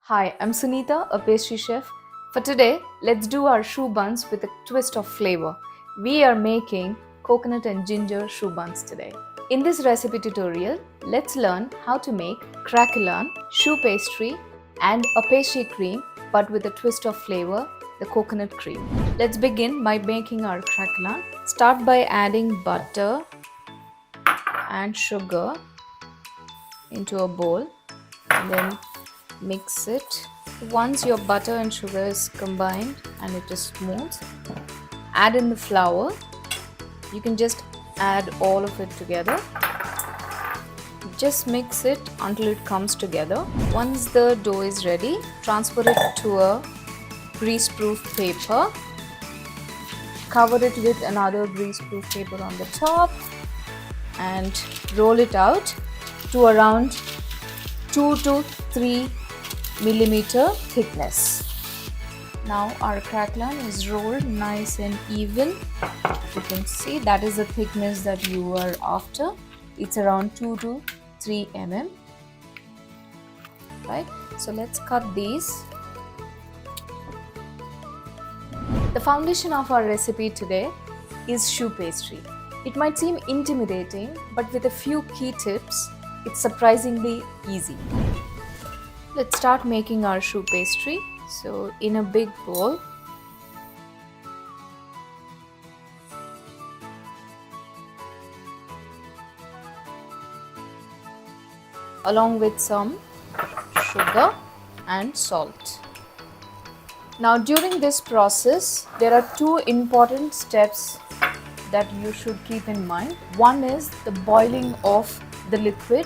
Hi, I'm Sunita, a pastry chef. For today, let's do our choux buns with a twist of flavor. We are making coconut and ginger choux buns today. In this recipe tutorial, let's learn how to make craquelin, choux pastry, and a pastry cream, but with a twist of flavor, the coconut cream. Let's begin by making our craquelin. Start by adding butter and sugar into a bowl and then mix it. Once your butter and sugar is combined and it is smooth, add in the flour. You can just add all of it together. Just mix it until it comes together. Once the dough is ready, transfer it to a grease-proof paper. Cover it with another grease-proof paper on the top and roll it out to around 2 to 3 millimeter thickness. Now our craquelin is rolled nice and even. You can see that is the thickness that you are after. It's around 2 to 3 mm. Right? So let's cut these. The foundation of our recipe today is choux pastry. It might seem intimidating, but with a few key tips, it's surprisingly easy. Let's start making our choux pastry. So in a big bowl, along with some sugar and salt. Now during this process, there are two important steps that you should keep in mind. One is the boiling of the liquid.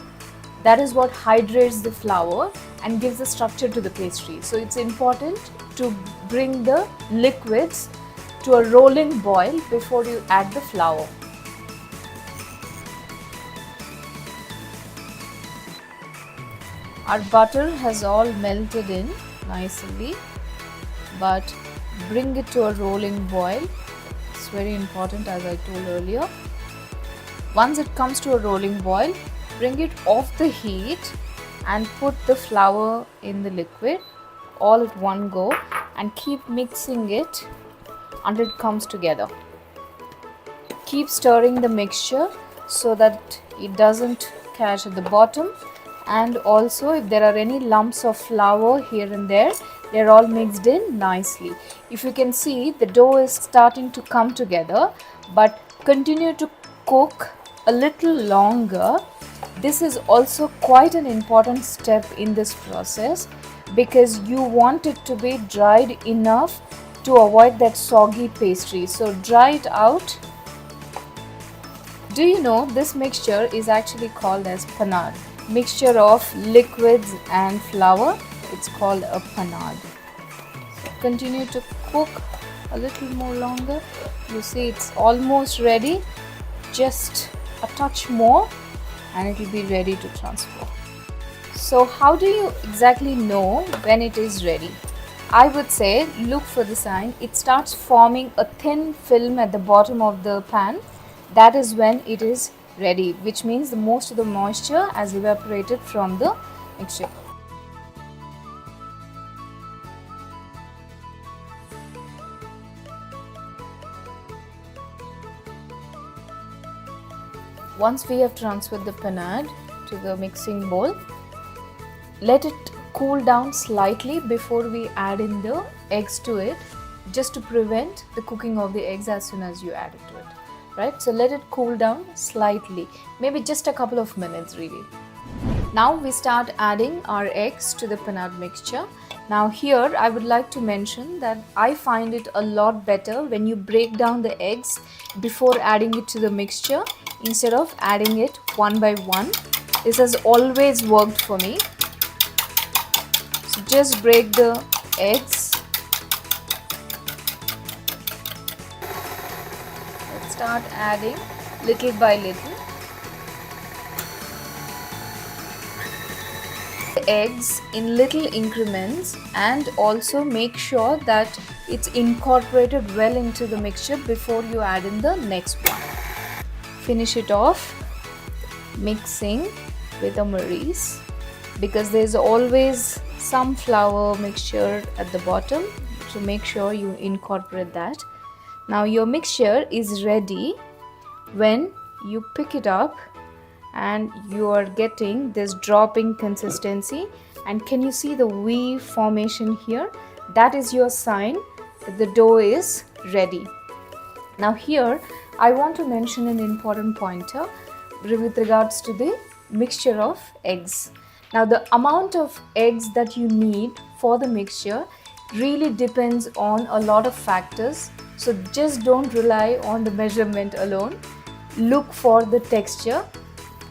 That is what hydrates the flour and gives the structure to the pastry. So it's important to bring the liquids to a rolling boil before you add the flour. Our butter has all melted in nicely, but bring it to a rolling boil. It's very important, as I told earlier. Once it comes to a rolling boil, bring it off the heat and put the flour in the liquid all at one go and keep mixing it until it comes together. Keep stirring the mixture so that it doesn't catch at the bottom, and also if there are any lumps of flour here and there, they're all mixed in nicely. If you can see, the dough is starting to come together, but continue to cook a little longer. This is also quite an important step in this process because you want it to be dried enough to avoid that soggy pastry. So dry it out. Do you know this mixture is actually called as panade? Mixture of liquids and flour. It's called a panade. So continue to cook a little more longer. You see it's almost ready. Just a touch more and it will be ready to transfer. So how do you exactly know when it is ready? I would say look for the sign. It starts forming a thin film at the bottom of the pan. That is when it is ready, which means the most of the moisture has evaporated from the mixture. Once we have transferred the panade to the mixing bowl, let it cool down slightly before we add in the eggs to it, just to prevent the cooking of the eggs as soon as you add it to it. Right? So let it cool down slightly, maybe just a couple of minutes really. Now we start adding our eggs to the panade mixture. Now here I would like to mention that I find it a lot better when you break down the eggs before adding it to the mixture instead of adding it one by one. This has always worked for me. So just break the eggs. Let's start adding little by little. Eggs in little increments, and also make sure that it's incorporated well into the mixture before you add in the next one. Finish it off mixing with a maurice because there's always some flour mixture at the bottom, so make sure you incorporate that. Now your mixture is ready when you pick it up and you are getting this dropping consistency. And can you see the V formation here? That is your sign that the dough is ready. Now here I want to mention an important pointer with regards to the mixture of eggs. Now the amount of eggs that you need for the mixture really depends on a lot of factors. So just don't rely on the measurement alone. Look for the texture.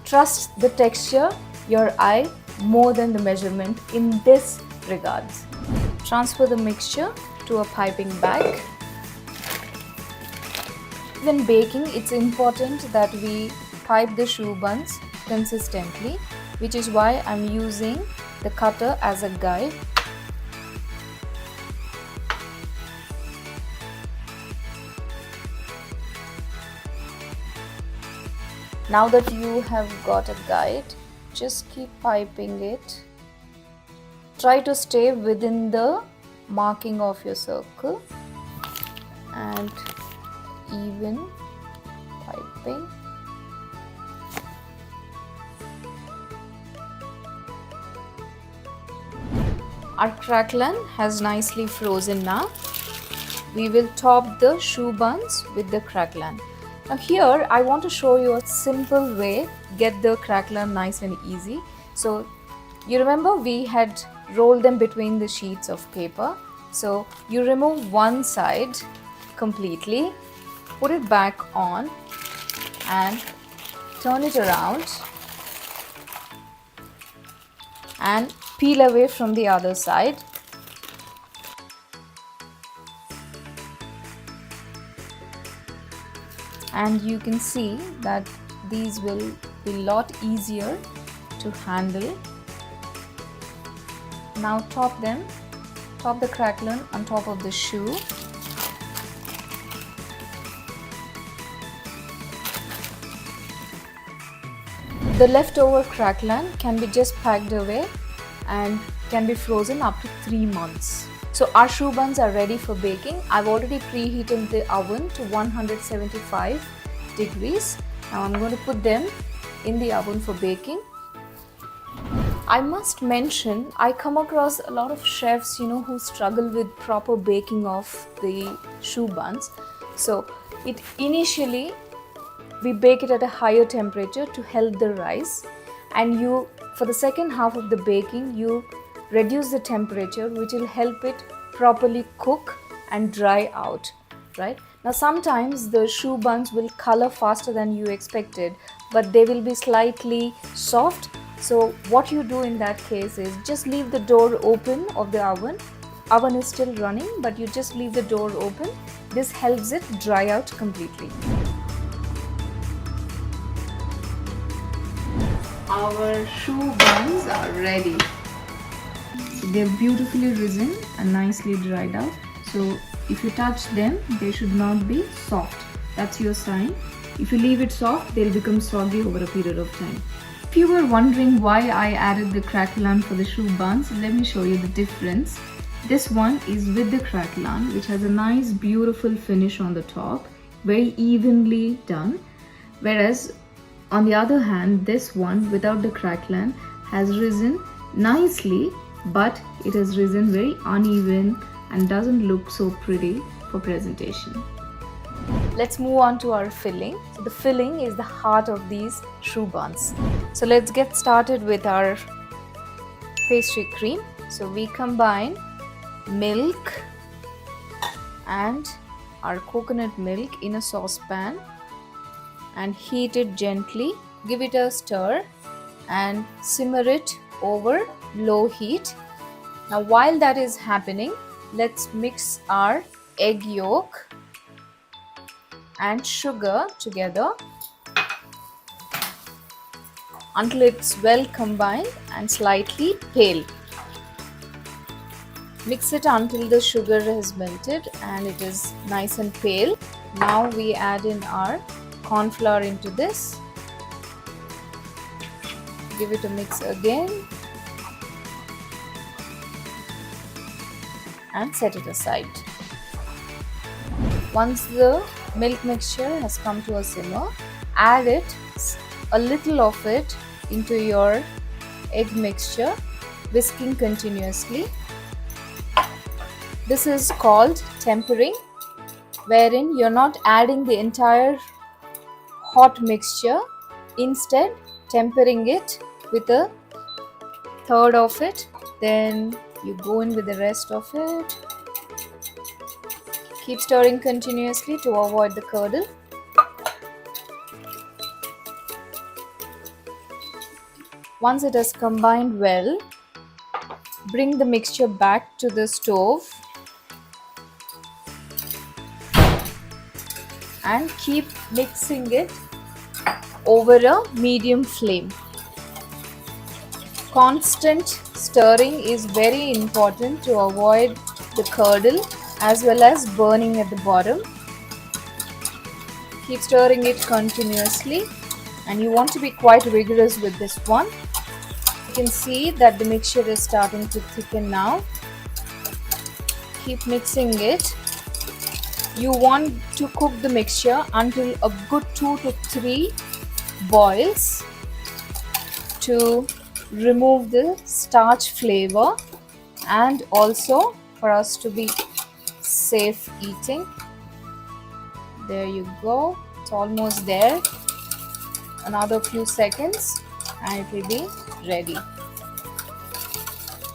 Trust the texture, your eye, more than the measurement in this regards. Transfer the mixture to a piping bag. When baking, it's important that we pipe the choux buns consistently, which is why I'm using the cutter as a guide. Now that you have got a guide, just keep piping it. Try to stay within the marking of your circle and even piping. Our Crequelin has nicely frozen now. We will top the choux buns with the Crequelin. Now here I want to show you a simple way get the Crequelin nice and easy. So you remember we had rolled them between the sheets of paper. So you remove one side completely, put it back on and turn it around and peel away from the other side. And you can see that these will be a lot easier to handle. Now top them, top the Crequelin on top of the choux. The leftover Crequelin can be just packed away and can be frozen up to 3 months. So our choux buns are ready for baking. I've already preheated the oven to 175 degrees. Now I'm going to put them in the oven for baking. I must mention, I come across a lot of chefs, who struggle with proper baking of the choux buns. So initially we bake it at a higher temperature to help the rise, and for the second half of the baking you reduce the temperature, which will help it properly cook and dry out, right? Now sometimes the choux buns will color faster than you expected, but they will be slightly soft. So what you do in that case is just leave the door open of the oven. Oven is still running, but you just leave the door open. This helps it dry out completely. Our choux buns are ready. So they're beautifully risen and nicely dried out. So if you touch them, they should not be soft. That's your sign. If you leave it soft, they'll become soggy over a period of time. If you were wondering why I added the Crequelin for the choux buns, let me show you the difference. This one is with the Crequelin, which has a nice beautiful finish on the top, very evenly done. Whereas on the other hand, this one without the Crequelin has risen nicely, but it has risen very uneven and doesn't look so pretty for presentation. Let's move on to our filling. So the filling is the heart of these choux buns. So let's get started with our pastry cream. So we combine milk and our coconut milk in a saucepan and heat it gently. Give it a stir and simmer it over low heat. Now while that is happening, let's mix our egg yolk and sugar together until it's well combined and slightly pale. Mix it until the sugar has melted and it is nice and pale. Now we add in our cornflour into this. Give it a mix again. and set it aside. Once the milk mixture has come to a simmer, add a little of it into your egg mixture, whisking continuously. This is called tempering, wherein you're not adding the entire hot mixture, instead tempering it with a third of it, then you go in with the rest of it. Keep stirring continuously to avoid the curdle. Once it has combined well, bring the mixture back to the stove and keep mixing it over a medium flame. Constant stirring is very important to avoid the curdle as well as burning at the bottom. Keep stirring it continuously, and you want to be quite rigorous with this one. You can see that the mixture is starting to thicken now. Keep mixing it. You want to cook the mixture until a good 2 to 3 boils to remove the starch flavor and also for us to be safe eating. There you go, it's almost there. Another few seconds and it will be ready.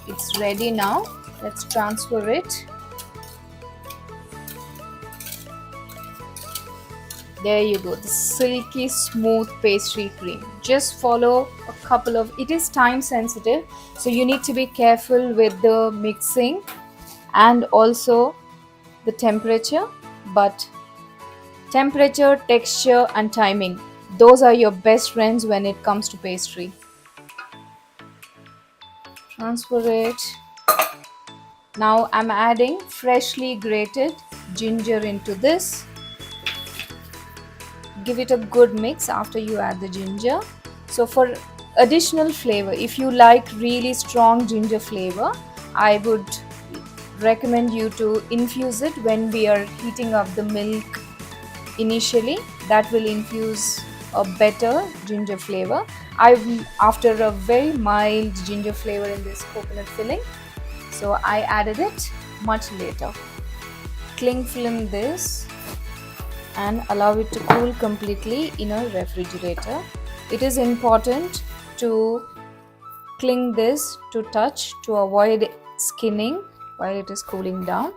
It's ready now. Let's transfer it. There you go, the silky smooth pastry cream. Just follow a couple of, it is time sensitive, so you need to be careful with the mixing and also the temperature. But temperature, texture and timing, those are your best friends when it comes to pastry. Transfer it. Now I'm adding freshly grated ginger into this. Give it a good mix after you add the ginger. So for additional flavor, if you like really strong ginger flavor, I would recommend you to infuse it when we are heating up the milk initially. That will infuse a better ginger flavor. I'm after a very mild ginger flavor in this coconut filling, so I added it much later. Cling film this and allow it to cool completely in a refrigerator. It is important to cling this to touch to avoid skinning while it is cooling down.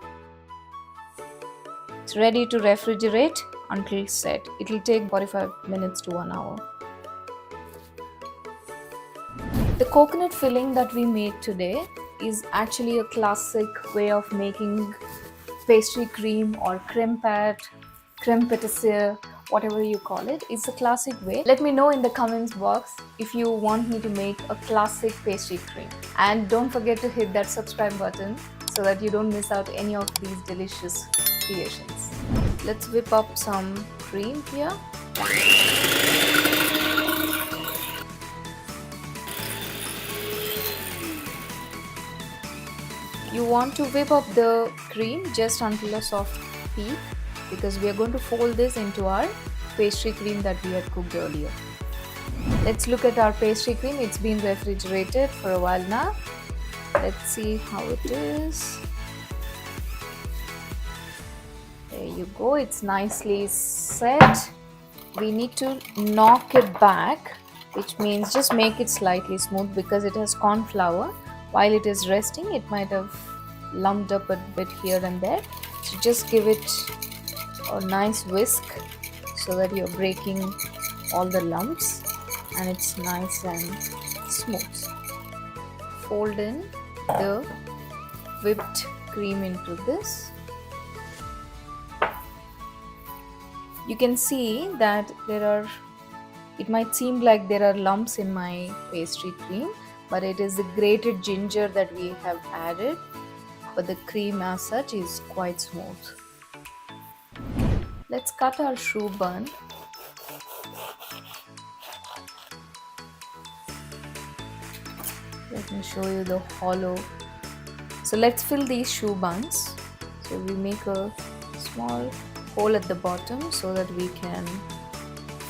It's ready to refrigerate until set. It will take 45 minutes to 1 hour. The coconut filling that we made today is actually a classic way of making pastry cream or creme pat, creme pâtissier, whatever you call it. It's a classic way. Let me know in the comments box if you want me to make a classic pastry cream. And don't forget to hit that subscribe button so that you don't miss out any of these delicious creations. Let's whip up some cream here. You want to whip up the cream just until a soft peak, because we are going to fold this into our pastry cream that we had cooked earlier. Let's look at our pastry cream. It's been refrigerated for a while now. Let's see how it is. There you go, it's nicely set. We need to knock it back, which means just make it slightly smooth because it has corn flour. While it is resting, it might have lumped up a bit here and there. So just give it a nice whisk so that you're breaking all the lumps and it's nice and smooth. Fold in the whipped cream into this. You can see that it might seem like there are lumps in my pastry cream, but it is the grated ginger that we have added, but the cream as such is quite smooth. Let's cut our choux bun. Let me show you the hollow So let's fill these choux buns. So we make a small hole at the bottom so that we can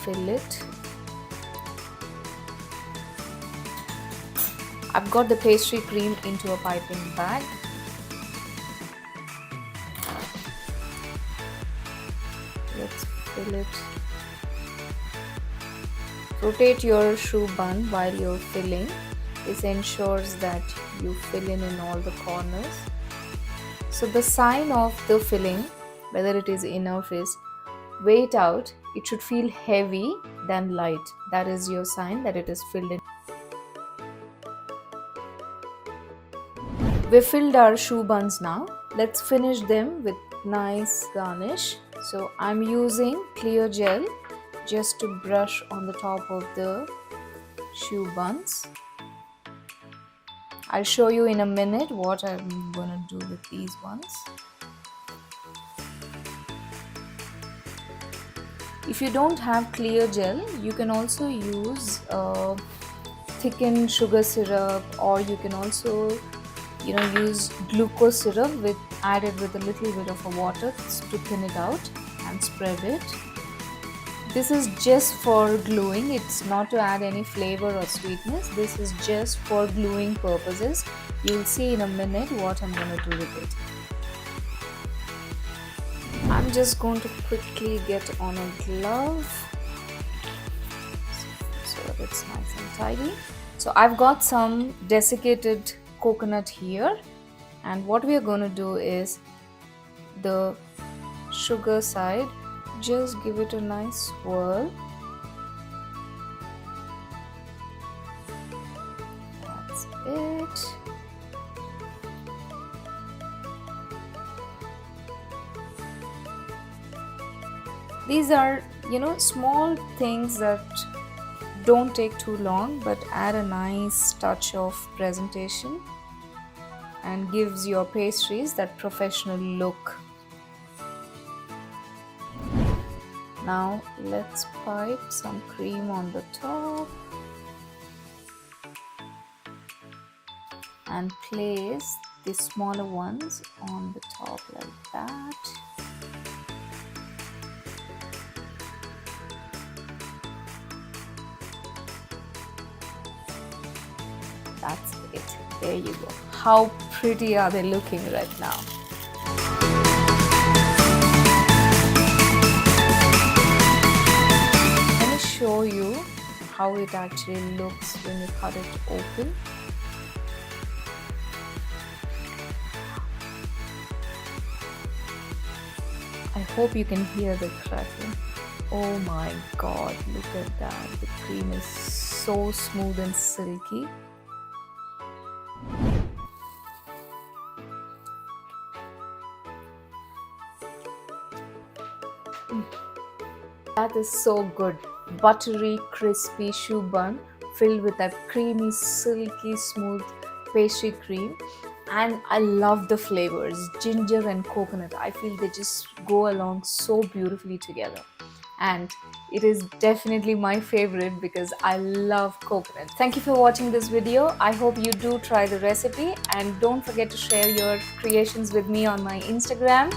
fill it. I've got the pastry cream into a piping bag. Let's fill it. Rotate your choux bun while you're filling. This ensures that you fill in all the corners. So the sign of the filling, whether it is enough, is weigh it out. It should feel heavy than light. That is your sign that it is filled in. We've filled our choux buns now. Let's finish them with nice garnish. So I'm using clear gel just to brush on the top of the choux buns. I'll show you in a minute what I'm gonna do with these ones. If you don't have clear gel, you can also use thickened sugar syrup, or you can also use glucose syrup added with a little bit of water to thin it out and spread it. This is just for gluing. It's not to add any flavor or sweetness. This is just for gluing purposes. You'll see in a minute what I'm going to do with it. I'm just going to quickly get on a glove so that it's nice and tidy. So I've got some desiccated coconut here, and what we are going to do is the sugar side, just give it a nice swirl. That's it. These are small things that don't take too long but add a nice touch of presentation and gives your pastries that professional look. Now let's pipe some cream on the top and place the smaller ones on the top like that. That's it. There you go. How pretty are they looking right now? Let me show you how it actually looks when you cut it open. I hope you can hear the crackling. Oh my god, look at that. The cream is so smooth and silky. That is so good. Buttery, crispy choux bun filled with that creamy, silky, smooth pastry cream. And I love the flavors, ginger and coconut. I feel they just go along so beautifully together. And it is definitely my favorite because I love coconut. Thank you for watching this video. I hope you do try the recipe, and don't forget to share your creations with me on my Instagram.